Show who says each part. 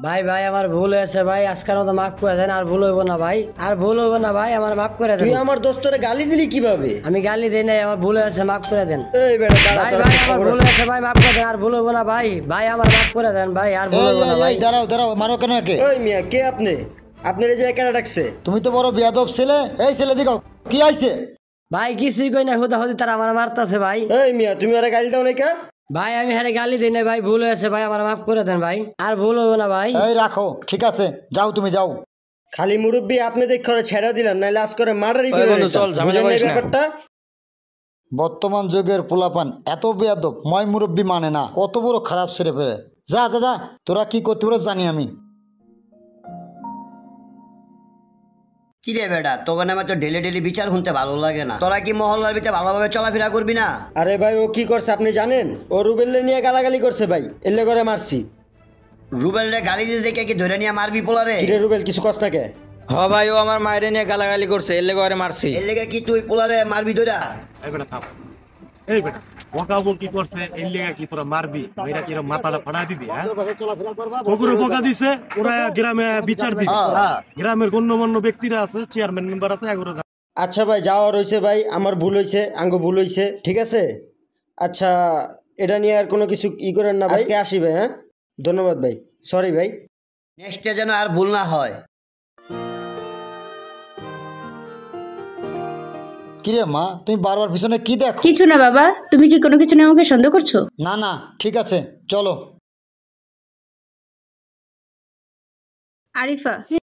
Speaker 1: ভাই ভাই আমার ভুল হয়েছে ভাই, আজকের মতো মাফ করে দেন, আর ভুল হইব না ভাই, আর ভুল হইব না ভাই, আমার মাফ করে দেন।
Speaker 2: তুই আমার দোস্তরে গালি দিলি কিভাবে?
Speaker 1: আমি গালি দেই নাই, আমার ভুল হয়েছে, মাফ করে দেন।
Speaker 2: এই বেটা দাঁড়া,
Speaker 1: ভাই
Speaker 2: তোর
Speaker 1: ভাই
Speaker 2: একটা
Speaker 1: আমার
Speaker 2: খবর
Speaker 1: ভুল
Speaker 2: আছে।
Speaker 1: হয়েছে ভাই, মাফ করে দেন, আর ভুল হইব না ভাই, ভাই আমার মাফ করে দেন ভাই, আর ভুল হইব না ভাই।
Speaker 3: দাঁড়াও দাঁড়াও, মারো কেন একে?
Speaker 2: ওই মিয়া, কে আপনি? আপনার এই যে কেন ডাকছে?
Speaker 3: তুমি তো বড় বেয়াদব ছেলে। এই ছেলে দিকে কি আইছে?
Speaker 1: ভাই কিছুই কই না, হুদা হুদি তারা আমার মারতাছে ভাই।
Speaker 2: এই মিয়া, তুমি ওরা গালি দাও নাই কা?
Speaker 1: ভাই আমি হারে গালি দিই নাই ভাই, ভুল হয়েছে ভাই, আমার মাফ করে দেন ভাই, আর ভুল হইব না ভাই।
Speaker 3: এই রাখো, ঠিক আছে, যাও তুমি যাও।
Speaker 2: খালি মুরব্বি আপনি দেখ করে ছেড়া দিলাম, নাইলে আজ করে মার্ডারই করে
Speaker 4: বন্ধু,
Speaker 2: দিতাম।
Speaker 4: চল, ঝামেলা
Speaker 2: বুঝেন না এই
Speaker 4: করিস না।
Speaker 2: ব্যাপারটা?
Speaker 3: বর্তমান যুগের পোলাপান এত বেয়াদব, ময় মুরব্বী মানে না, কত বড় খারাপ ছেড়ে ফেলে। যা যা যা, তোরা কি করতে পারো জানি আমি।
Speaker 5: কি রে বেটা, তোকে নামে তো ডেলি ডেলি বিচার শুনতে ভালো লাগে না। তোরা কি মহল্লার ভিতরে ভালোভাবে চলাফেরা করবি না?
Speaker 2: আরে ভাই, ও কি করছে আপনি জানেন? ও রুবেললে নিয়ে গালাগালি করছে ভাই, এলে করে মারছি।
Speaker 5: রুবেলরে গালি দিয়ে দেখে কি ধরে নিয়ে মারবি পোলারে?
Speaker 2: কিরে রুবেল, কিছু কস না কে?
Speaker 4: হ ভাই, ও আমার মায়ের নিয়ে গালাগালি করছে, এর লেগে ওরে মারছি।
Speaker 5: এর লেগে কি তুই পোলারে মারবি ধরা?
Speaker 6: এই বেটা থাম, এই বেটা বকাবো কি করছে, এই লেগা কি তোরা মারবি? এরা কি মাথাটা ফাড়া দিবি? হ্যাঁ, ওগুলো বকা দিছে, ওরা গ্রামে বিচার দিবে। গ্রামের গণ্যমান্য ব্যক্তিরা আছে, চেয়ারম্যান মেম্বার আছে, এগুলো
Speaker 2: আচ্ছা ভাই, যাওয়া রয়েছে ভাই, আমার ভুল হয়েছে, আঙ্গ ভুল হয়েছে, ঠিক আছে। আচ্ছা, এটা নিয়ে আর কোনো কিছু ই করেন না ভাই, আজকে আসি ভাই। হ্যাঁ, ধন্যবাদ ভাই, সরি ভাই।
Speaker 5: নেক্সটে যেন আর ভুল না হয়।
Speaker 3: কিরে মা, তুমি বারবার পিছনে কি দেখো?
Speaker 7: কিছু না বাবা, তুমি কি কোনো কিছু নিয়ে আমাকে সন্দেহ করছো?
Speaker 3: না না, ঠিক আছে, চলো।
Speaker 7: আরিফা,